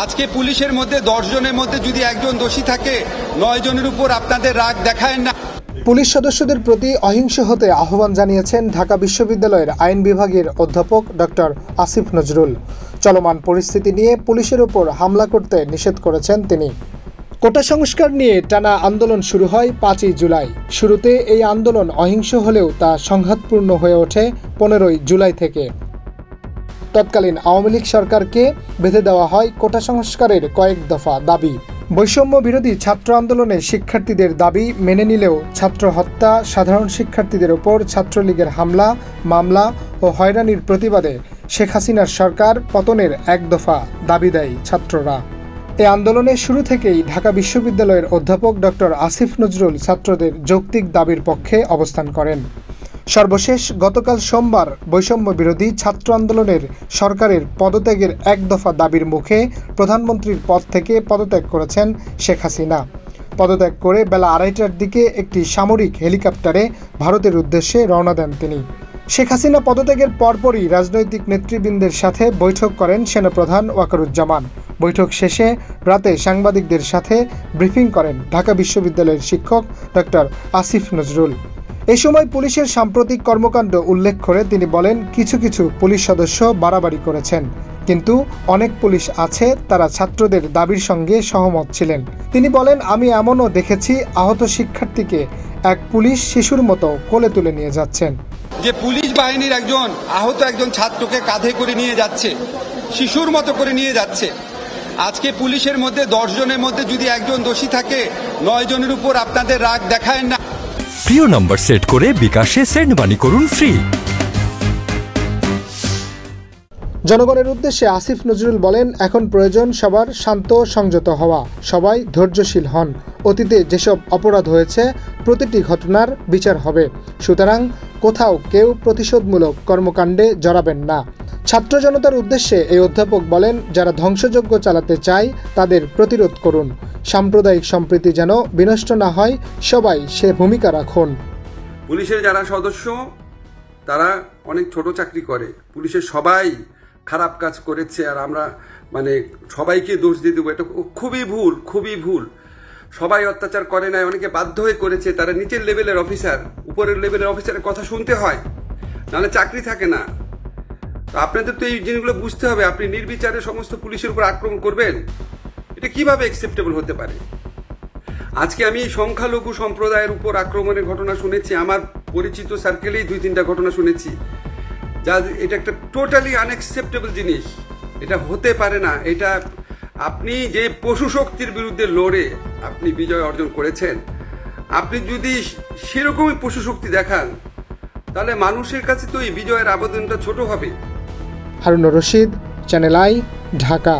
আজকে পুলিশের মধ্যে 10 জনের মধ্যে যদি একজন দোষী থাকে 9 জনের উপর আপনাদের রাগ দেখায় না। পুলিশ সদস্যদের প্রতি অহিংস হতে আহ্বান জানিয়েছেন ঢাকা বিশ্ববিদ্যালয়ের আইন বিভাগের অধ্যাপক ডক্টর আসিফ নজরুল। চলমান পরিস্থিতি নিয়ে পুলিশের উপর হামলা করতে নিষেধ করেছেন তিনি। কোটা সংস্কার নিয়ে টানা আন্দোলন শুরু হয় 5ই জুলাই। শুরুতে এই আন্দোলন অহিংস হলেও তা সংঘাতপূর্ণ হয়ে ওঠে 15ই জুলাই থেকে। তৎকালীন আওয়ামী লীগ সরকারকে বেঁধে দেওয়া হয় কোটা সংস্কারের কয়েক দফা দাবি। বৈষম্য বিরোধী ছাত্র আন্দোলনে শিক্ষার্থীদের দাবি মেনে নিলেও ছাত্র হত্যা, সাধারণ শিক্ষার্থীদের ওপর ছাত্রলীগের হামলা, মামলা ও হয়রানির প্রতিবাদে শেখ হাসিনার সরকার পতনের এক দফা দাবি দেয় ছাত্ররা। এই আন্দোলনের শুরু থেকেই ঢাকা বিশ্ববিদ্যালয়ের অধ্যাপক ডক্টর আসিফ নজরুল ছাত্রদের যৌক্তিক দাবির পক্ষে অবস্থান করেন। সর্বশেষ গতকাল সোমবার বৈষম্য বিরোধী ছাত্র আন্দোলনের সরকারের পদত্যাগের এক দফা দাবির মুখে প্রধানমন্ত্রীর পদ থেকে পদত্যাগ করেছেন শেখ হাসিনা। পদত্যাগ করে বেলা 2:30টার দিকে একটি সামরিক হেলিকপ্টারে ভারতের উদ্দেশ্যে রওনা দেন তিনি। শেখ হাসিনা পদত্যাগের পরপরই রাজনৈতিক নেতৃবৃন্দের সাথে বৈঠক করেন সেনাপ্রধান ওয়াকারুজ্জামান। বৈঠক শেষে রাতে সাংবাদিকদের সাথে ব্রিফিং করেন ঢাকা বিশ্ববিদ্যালয়ের শিক্ষক ডক্টর আসিফ নজরুল। এই সময় পুলিশের সাম্প্রতিক কর্মকাণ্ড উল্লেখ করে তিনি বলেন, কিছু কিছু পুলিশ সদস্য বাড়াবাড়ি করেছেন, কিন্তু অনেক পুলিশ আছে তারা ছাত্রদের দাবির সঙ্গে সহমত ছিলেন। তিনি বলেন, আমি এমনও দেখেছি আহত শিক্ষার্থীকে এক পুলিশ শিশুর মতো কোলে তুলে নিয়ে যাচ্ছেন। যে পুলিশ বাহিনীর একজন আহত একজন ছাত্রকে কাঁধে করে নিয়ে যাচ্ছে, শিশুর মতো করে নিয়ে যাচ্ছে। আজকে পুলিশের মধ্যে 10 জনের মধ্যে যদি একজন দোষী থাকে 9 জনের উপর আপনাদের রাগ দেখায় না। প্রিয় নাম্বার সেট করে বিকাশে সেন্ড মানি করুন ফ্রি। জনগণের উদ্দেশ্যে আসিফ নজরুল বলেন, এখন প্রয়োজন সবার শান্ত সংযত হওয়া, সবাই ধৈর্যশীল হন। অতীতে যেসব অপরাধ হয়েছে প্রতিটি ঘটনার বিচার হবে, সুতরাং কোথাও কেউ প্রতিশোধমূলক কর্মকাণ্ডে জড়াবেন না। ছাত্র জনতার উদ্দেশ্যে এই অধ্যাপক বলেন, যারা ধ্বংসযজ্ঞ চালাতে চায় তাদের প্রতিরোধ করুন। সাম্প্রদায়িক সম্প্রীতি যেন বিনষ্ট না হয়, সবাই সে ভূমিকা রাখুন। পুলিশের যারা সদস্য তারা অনেক ছোট চাকরি করে, পুলিশের সবাই খারাপ কাজ করেছে আর আমরা সবাইকে দোষ দিয়ে দেবো, এটা খুবই ভুল, খুবই ভুল। সবাই অত্যাচার করে নাই, অনেকে বাধ্য হয়ে করেছে। তারা নিচের লেভেলের অফিসার, উপরের লেভেলের অফিসারের কথা শুনতে হয়, নাহলে চাকরি থাকে না। তো আপনাদের তো এই জিনিসগুলো বুঝতে হবে। আপনি নির্বিচারে সমস্ত পুলিশের উপর আক্রমণ করবেন, এটা কিভাবে অ্যাকসেপ্টেবল হতে পারে? আজকে আমি সংখ্যালঘু সম্প্রদায়ের উপর আক্রমণের ঘটনা শুনেছি, আমার পরিচিত সার্কেলেই 2-3টা ঘটনা শুনেছি, যা এটা একটা টোটালি আনএক্সেপ্টেবল জিনিস। এটা হতে পারে না। এটা আপনি যে পশু শক্তির বিরুদ্ধে লড়ে আপনি বিজয় অর্জন করেছেন, আপনি যদি সেরকমই পশু শক্তি দেখান তাহলে মানুষের কাছে তো এই বিজয়ের আবেদনটা ছোট হবে। Harunur Rashid, channel I, Dhaka.